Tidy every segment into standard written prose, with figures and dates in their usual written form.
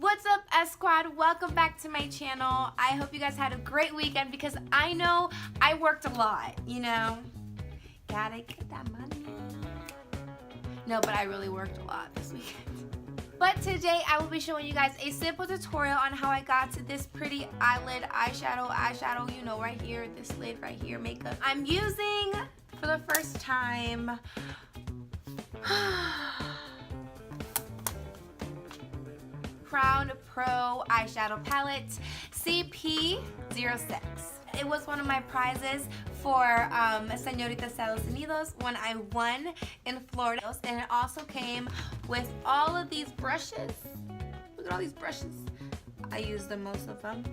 What's up, S Squad? Welcome back to my channel. I hope you guys had a great weekend because I know I worked a lot, you know. Gotta get that money. No, but I really worked a lot this weekend. But today I will be showing you guys a simple tutorial on how I got to this pretty eyelid eyeshadow, you know, right here, this lid right here, makeup. I'm using, for the first time, Crown Pro eyeshadow palette CP06. It was one of my prizes for Senorita Estados Unidos when I won in Florida, and it also came with all of these brushes. Look at all these brushes. I use most of them,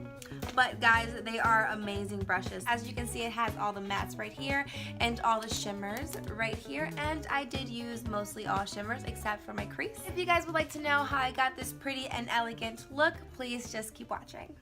but guys, they are amazing brushes. As you can see, it has all the mattes right here and all the shimmers right here, and I did use mostly all shimmers except for my crease. If you guys would like to know how I got this pretty and elegant look, please just keep watching.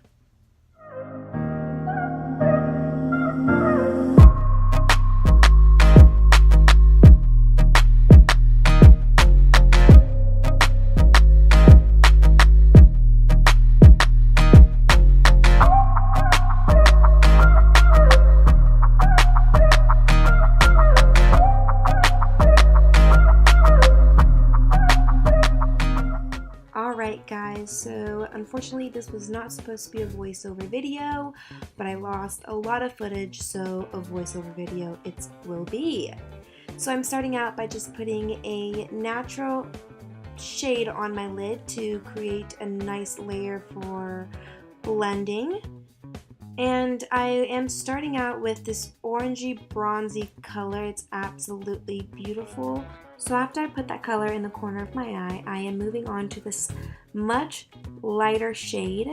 Guys, so unfortunately this was not supposed to be a voiceover video, but I lost a lot of footage, so a voiceover video it will be. So I'm starting out by just putting a natural shade on my lid to create a nice layer for blending. And I am starting out with this orangey bronzy color. It's absolutely beautiful. So after I put that color in the corner of my eye, I am moving on to this much lighter shade.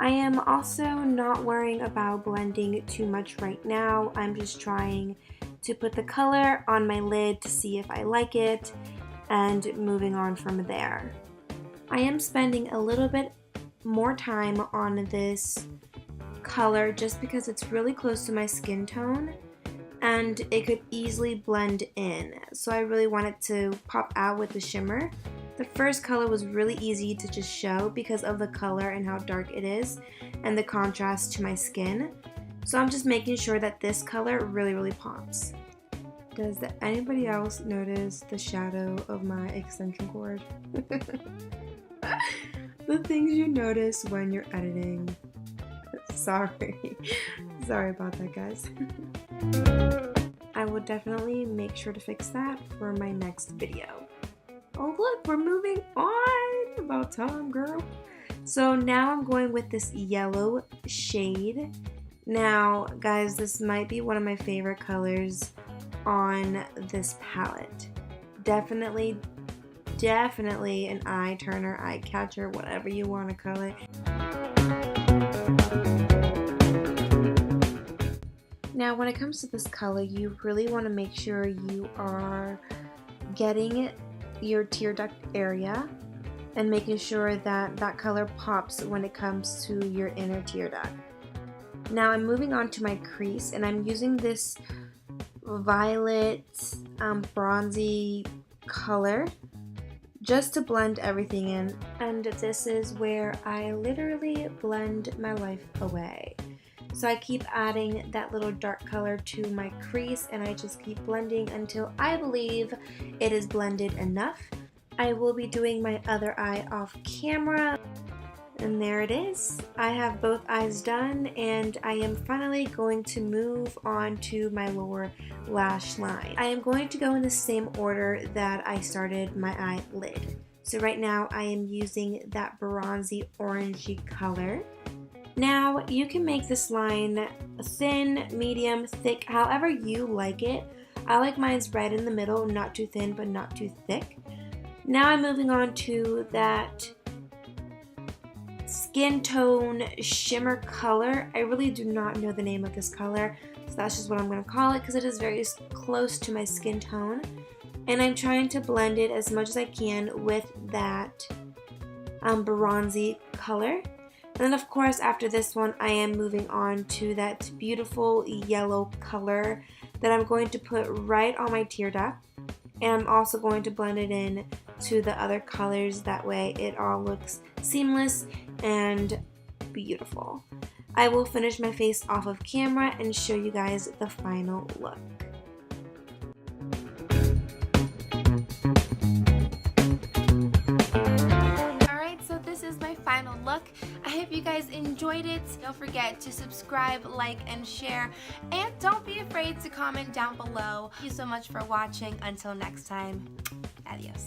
I am also not worrying about blending too much right now. I'm just trying to put the color on my lid to see if I like it and moving on from there. I am spending a little bit more time on this color just because it's really close to my skin tone and it could easily blend in. So I really wanted to pop out with the shimmer. The first color was really easy to just show because of the color and how dark it is and the contrast to my skin. So I'm just making sure that this color really pops. Does anybody else notice the shadow of my extension cord? The things you notice when you're editing. Sorry about that, guys. I will definitely make sure to fix that for my next video. Oh look, we're moving on. About time, girl. So now I'm going with this yellow shade. Now, guys, this might be one of my favorite colors on this palette. Definitely an eye turner, eye catcher, whatever you want to call it. Now, when it comes to this color, you really want to make sure you are getting your tear duct area and making sure that that color pops when it comes to your inner tear duct. Now, I'm moving on to my crease, and I'm using this violet bronzy color just to blend everything in, and this is where I literally blend my life away. So I keep adding that little dark color to my crease, and I just keep blending until I believe it is blended enough. I will be doing my other eye off camera, and there it is. I have both eyes done, and I am finally going to move on to my lower lash line. I am going to go in the same order that I started my eyelid. So right now I am using that bronzy orangey color. Now, you can make this line thin, medium, thick, however you like it. I like mine's right in the middle, not too thin but not too thick. Now I'm moving on to that skin tone shimmer color. I really do not know the name of this color, so that's just what I'm going to call it because it is very close to my skin tone. And I'm trying to blend it as much as I can with that bronzy color. And then of course after this one I am moving on to that beautiful yellow color that I'm going to put right on my tear duct, and I'm also going to blend it in to the other colors. That way it all looks seamless and beautiful. I will finish my face off of camera and show you guys the final look. Alright, so this is my final look. I hope you guys enjoyed it. Don't forget to subscribe, like, and share. And don't be afraid to comment down below. Thank you so much for watching. Until next time, adios.